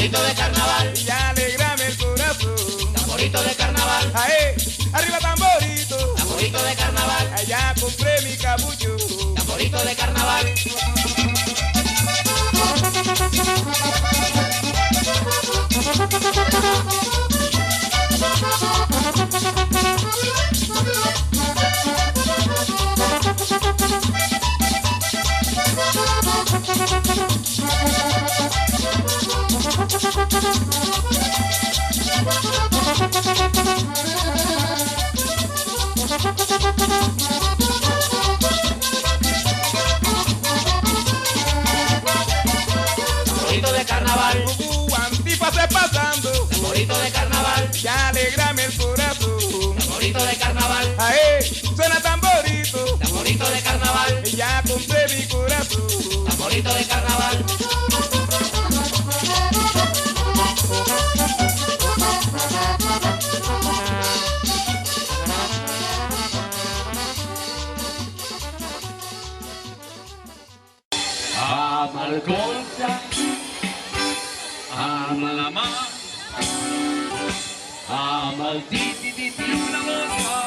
tamborito de carnaval, y alegrame el corazón. tamborito de carnaval, Ae, arriba tamborito, tamborito de carnaval, allá compré mi capucho. tamborito de carnaval. Tamborito de carnaval, Antípase pasando, tamborito de carnaval, y alegrame el corazón. tamborito de carnaval, Ae, suena tamborito, tamborito de carnaval, y ya compré mi corazón. tamborito de carnaval. Ama el concha, ama la mar, ama el ti, ti, ti, ti, una mosca.